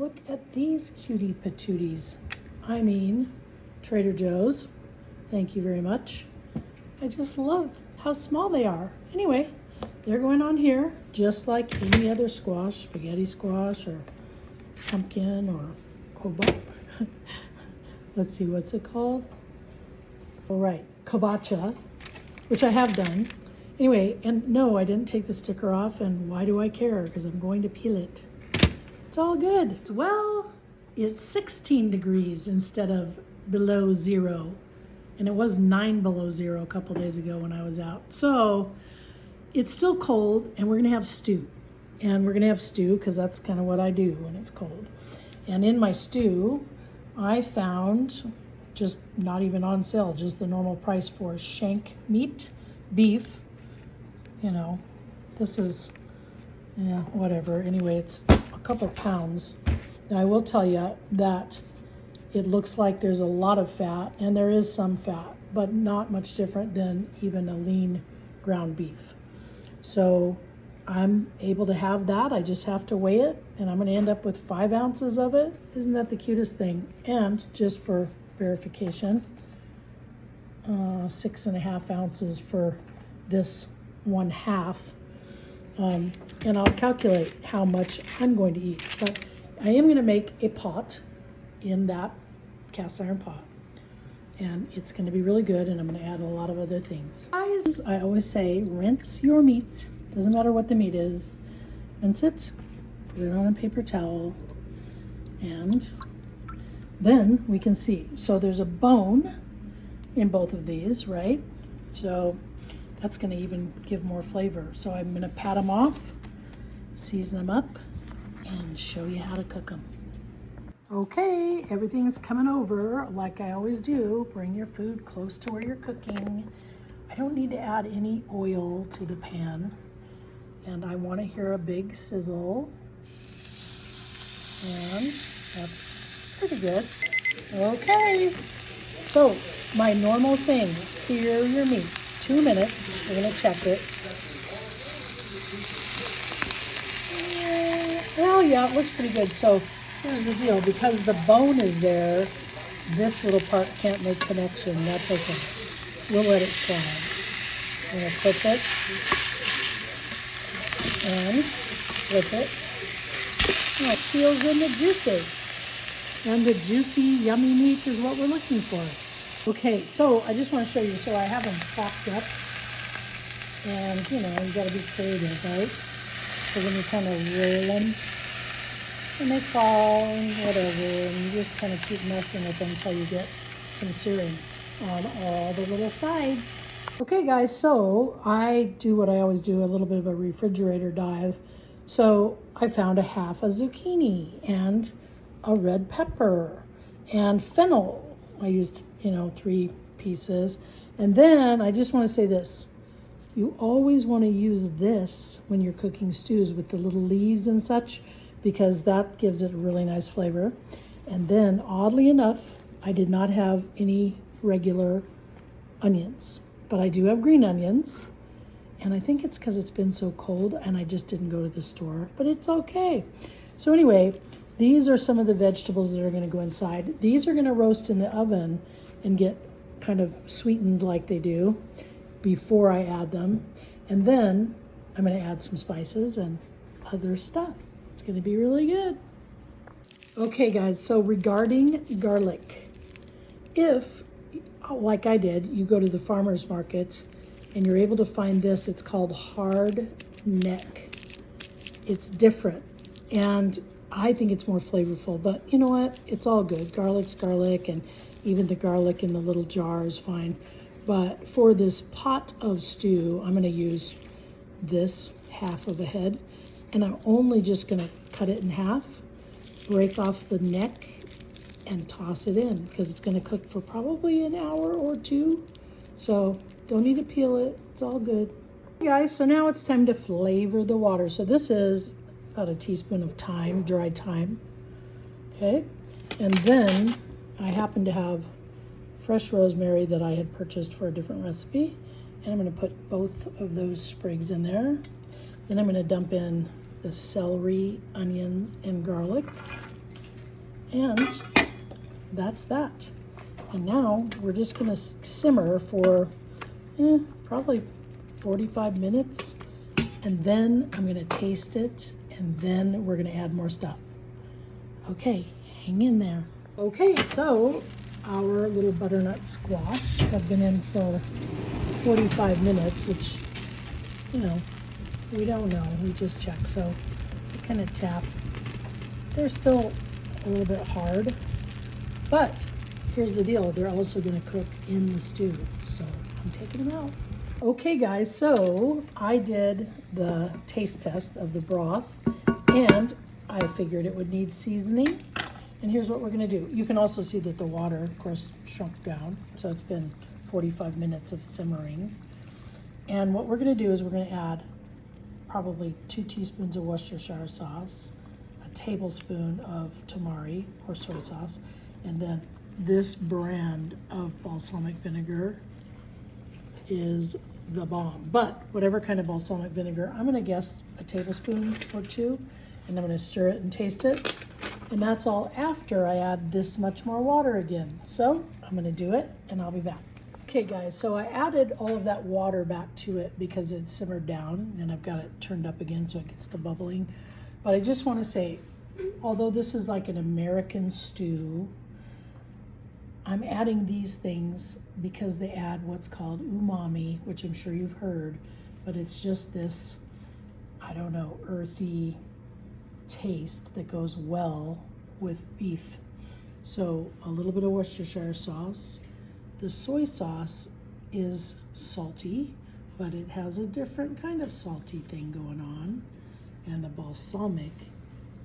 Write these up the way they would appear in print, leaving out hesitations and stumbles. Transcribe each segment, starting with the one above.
look at these cutie patooties. I mean, Trader Joe's. Thank you very much. I just love how small they are. Anyway, they're going on here just like any other squash, spaghetti squash or pumpkin or let's see, what's it called? All right, kabocha, which I have done. Anyway, and no, I didn't take the sticker off, and why do I care? Because I'm going to peel it. It's all good. Well, it's 16 degrees instead of below zero. And it was 9 below zero a couple days ago when I was out. So it's still cold, and we're gonna have stew. And we're gonna have stew because that's kind of what I do when it's cold. And in my stew, I found, just not even on sale, just the normal price for shank meat, beef. You know, this is, yeah, whatever. Anyway, it's a couple pounds. Now I will tell you that it looks like there's a lot of fat, and there is some fat, but not much different than even a lean ground beef. So I'm able to have that. I just have to weigh it, and I'm gonna end up with 5 ounces of it. Isn't that the cutest thing? And just for verification, 6.5 ounces for this 1/2. And I'll calculate how much I'm going to eat. But I am gonna make a pot in that cast iron pot. And it's gonna be really good, and I'm gonna add a lot of other things. Guys, I always say, rinse your meat. Doesn't matter what the meat is. Rinse it, put it on a paper towel, and then we can see. So there's a bone in both of these, right? So that's gonna even give more flavor. So I'm gonna pat them off, season them up, and show you how to cook them. Okay, everything's coming over like I always do. Bring your food close to where you're cooking. I don't need to add any oil to the pan. And I want to hear a big sizzle. And that's pretty good. Okay, so my normal thing, sear your meat. 2 minutes, we're gonna check it. Well, yeah, it looks pretty good. So here's the deal, because the bone is there, this little part can't make connection. That's okay. We'll let it slide. I'm gonna flip it and flip it. And it seals in the juices. And the juicy, yummy meat is what we're looking for. Okay, so I just want to show you. So I have them propped up, and you know, you got to be creative, right? So when you kind of roll them, and they fall and whatever, and you just kind of keep messing with them until you get some searing on all the little sides. Okay guys, so I do what I always do, a little bit of a refrigerator dive. So I found a half a zucchini and a red pepper and fennel. I used, 3 pieces. And then I just want to say this. You always want to use this when you're cooking stews with the little leaves and such, because that gives it a really nice flavor. And then oddly enough, I did not have any regular onions, but I do have green onions. And I think it's because it's been so cold and I just didn't go to the store, but it's okay. So anyway, these are some of the vegetables that are going to go inside. These are going to roast in the oven and get kind of sweetened like they do before I add them. And then I'm going to add some spices and other stuff. It's going to be really good. Okay guys, so regarding garlic, if, like I did, you go to the farmer's market and you're able to find this, it's called hard neck. It's different, and I think it's more flavorful, but you know what? It's all good. Garlic's garlic, and even the garlic in the little jar is fine. But for this pot of stew, I'm gonna use this half of a head, and I'm only just gonna cut it in half, break off the neck, and toss it in, because it's gonna cook for probably an hour or 2. So don't need to peel it, it's all good. Okay guys, so now it's time to flavor the water. So this is about a teaspoon of thyme, dried thyme, okay? And then I happen to have fresh rosemary that I had purchased for a different recipe, and I'm gonna put both of those sprigs in there. Then I'm gonna dump in the celery, onions, and garlic. And that's that. And now we're just gonna simmer for probably 45 minutes. And then I'm gonna taste it, and then we're gonna add more stuff. Okay, hang in there. Okay, so our little butternut squash have been in for 45 minutes, which, you know, we don't know, we just check. So we kind of tap. They're still a little bit hard, but here's the deal, they're also gonna cook in the stew. So I'm taking them out. Okay guys, so I did the taste test of the broth, and I figured it would need seasoning. And here's what we're gonna do. You can also see that the water, of course, shrunk down. So it's been 45 minutes of simmering. And what we're gonna do is we're gonna add probably 2 teaspoons of Worcestershire sauce, a tablespoon of tamari or soy sauce, and then this brand of balsamic vinegar is the bomb. But whatever kind of balsamic vinegar, I'm gonna guess a tablespoon or 2, and I'm gonna stir it and taste it. And that's all after I add this much more water again. So I'm gonna do it and I'll be back. Okay guys, so I added all of that water back to it because it simmered down, and I've got it turned up again so it gets to bubbling. But I just wanna say, although this is like an American stew, I'm adding these things because they add what's called umami, which I'm sure you've heard, but it's just this, I don't know, earthy taste that goes well with beef. So a little bit of Worcestershire sauce. The soy sauce is salty, but it has a different kind of salty thing going on. And the balsamic,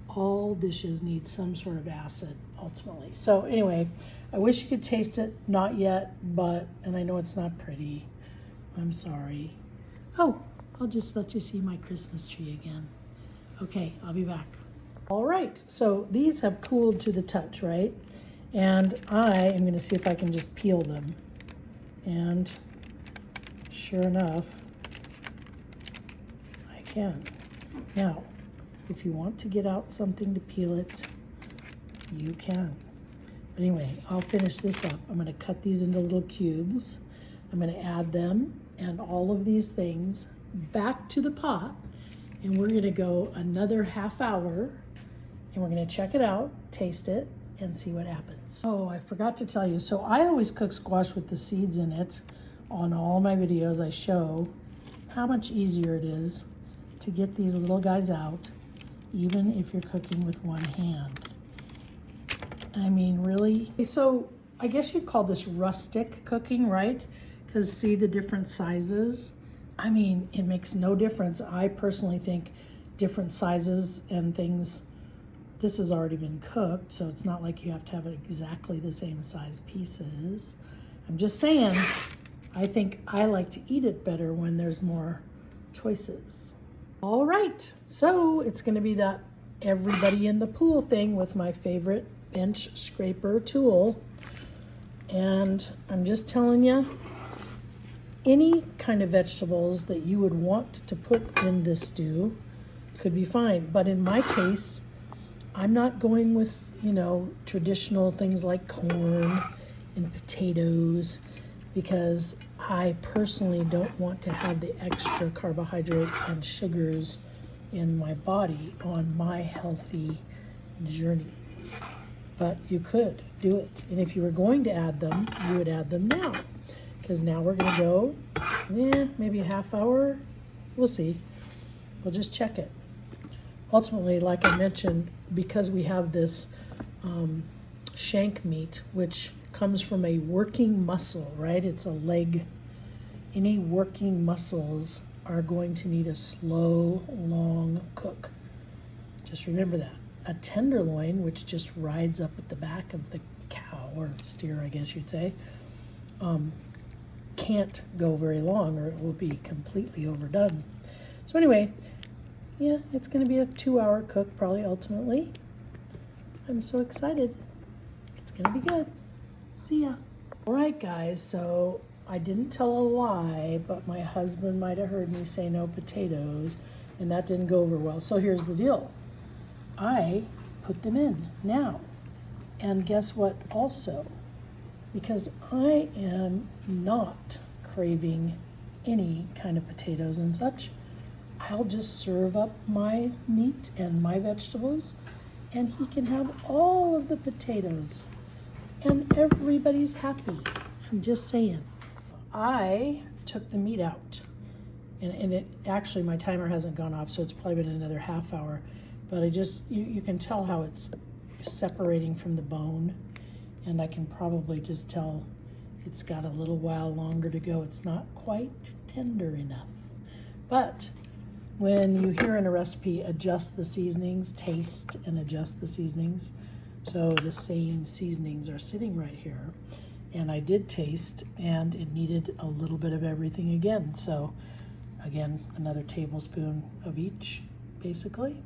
all dishes need some sort of acid ultimately. So anyway, I wish you could taste it, not yet, but, and I know it's not pretty, I'm sorry. Oh, I'll just let you see my Christmas tree again. Okay, I'll be back. All right, so these have cooled to the touch, right? And I am gonna see if I can just peel them. And sure enough, I can. Now, if you want to get out something to peel it, you can. But anyway, I'll finish this up. I'm gonna cut these into little cubes. I'm gonna add them and all of these things back to the pot, and we're gonna go another half hour, and we're gonna check it out, taste it, and see what happens. Oh, I forgot to tell you. So I always cook squash with the seeds in it. On all my videos, I show how much easier it is to get these little guys out, even if you're cooking with one hand. I mean, really? So I guess you'd call this rustic cooking, right? Because see the different sizes? I mean, it makes no difference. I personally think different sizes and things, this has already been cooked, so it's not like you have to have exactly the same size pieces. I'm just saying, I think I like to eat it better when there's more choices. All right, so it's gonna be that everybody in the pool thing with my favorite bench scraper tool. And I'm just telling you, any kind of vegetables that you would want to put in this stew could be fine. But in my case, I'm not going with, you know, traditional things like corn and potatoes, because I personally don't want to have the extra carbohydrate and sugars in my body on my healthy journey. But you could do it. And if you were going to add them, you would add them now. Because now we're gonna go, maybe a half hour. We'll see. We'll just check it. Ultimately, like I mentioned, because we have this shank meat, which comes from a working muscle, right? It's a leg. Any working muscles are going to need a slow, long cook. Just remember that. A tenderloin, which just rides up at the back of the cow, or steer, I guess you'd say, can't go very long or it will be completely overdone. So anyway, yeah, it's gonna be a 2-hour cook probably ultimately. I'm so excited. It's gonna be good. See ya. All right, guys, so I didn't tell a lie, but my husband might have heard me say no potatoes, and that didn't go over well. So here's the deal. I put them in now. And guess what also? Because I am not craving any kind of potatoes and such, I'll just serve up my meat and my vegetables, and he can have all of the potatoes, and everybody's happy. I'm just saying. I took the meat out, and it actually, my timer hasn't gone off, so it's probably been another half hour, but you can tell how it's separating from the bone, and I can probably just tell it's got a little while longer to go. It's not quite tender enough. But when you hear in a recipe, adjust the seasonings, taste and adjust the seasonings. So the same seasonings are sitting right here. And I did taste, and it needed a little bit of everything again. So again, another tablespoon of each, basically.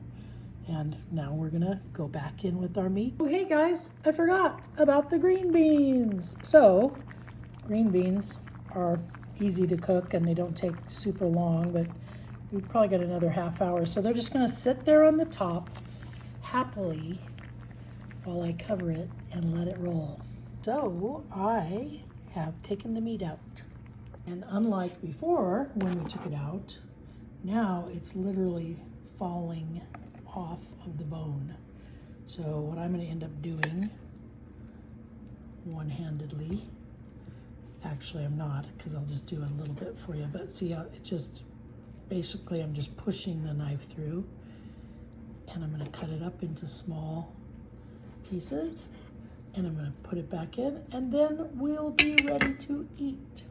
And now we're gonna go back in with our meat. Oh, hey guys, I forgot about the green beans. So green beans are easy to cook and they don't take super long, but we've probably got another half hour. So they're just gonna sit there on the top happily while I cover it and let it roll. So I have taken the meat out. And unlike before when we took it out, now it's literally falling off of the bone. So what I'm going to end up doing one-handedly, actually I'm not, because I'll just do a little bit for you, but see how it just, basically I'm just pushing the knife through, and I'm going to cut it up into small pieces, and I'm going to put it back in, and then we'll be ready to eat.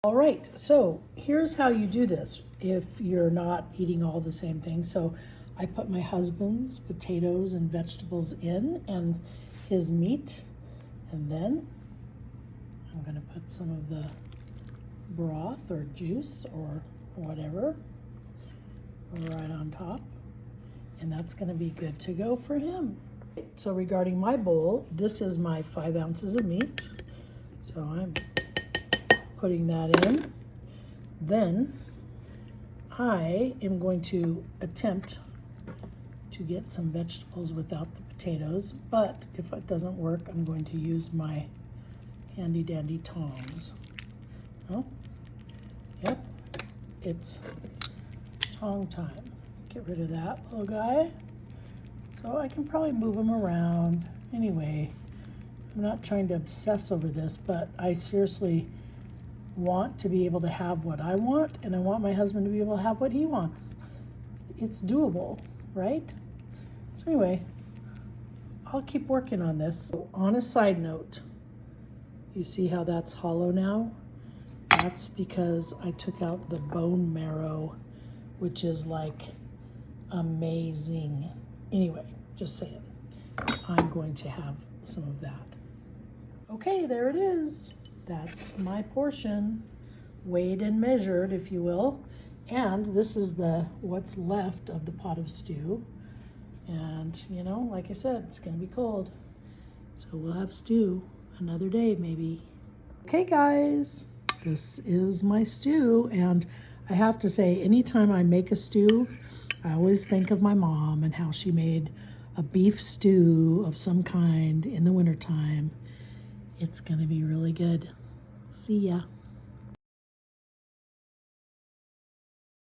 All right, so here's how you do this if you're not eating all the same things. So I put my husband's potatoes and vegetables in and his meat, and then I'm going to put some of the broth or juice or whatever right on top, and that's going to be good to go for him. So regarding my bowl, this is my 5 ounces of meat, so I'm putting that in. Then I am going to attempt to get some vegetables without the potatoes, but if it doesn't work, I'm going to use my handy dandy tongs. Oh, yep, it's tong time. Get rid of that little guy. So I can probably move them around. Anyway, I'm not trying to obsess over this, but I seriously want to be able to have what I want, and I want my husband to be able to have what he wants. It's doable, right? So anyway, I'll keep working on this. So on a side note, you see how that's hollow now? That's because I took out the bone marrow, which is like amazing. Anyway, just saying, I'm going to have some of that. Okay, there it is. That's my portion, weighed and measured, if you will. And this is what's left of the pot of stew. And, you know, like I said, it's going to be cold. So we'll have stew another day, maybe. Okay, guys, this is my stew. And I have to say, anytime I make a stew, I always think of my mom and how she made a beef stew of some kind in the wintertime. It's going to be really good. See ya.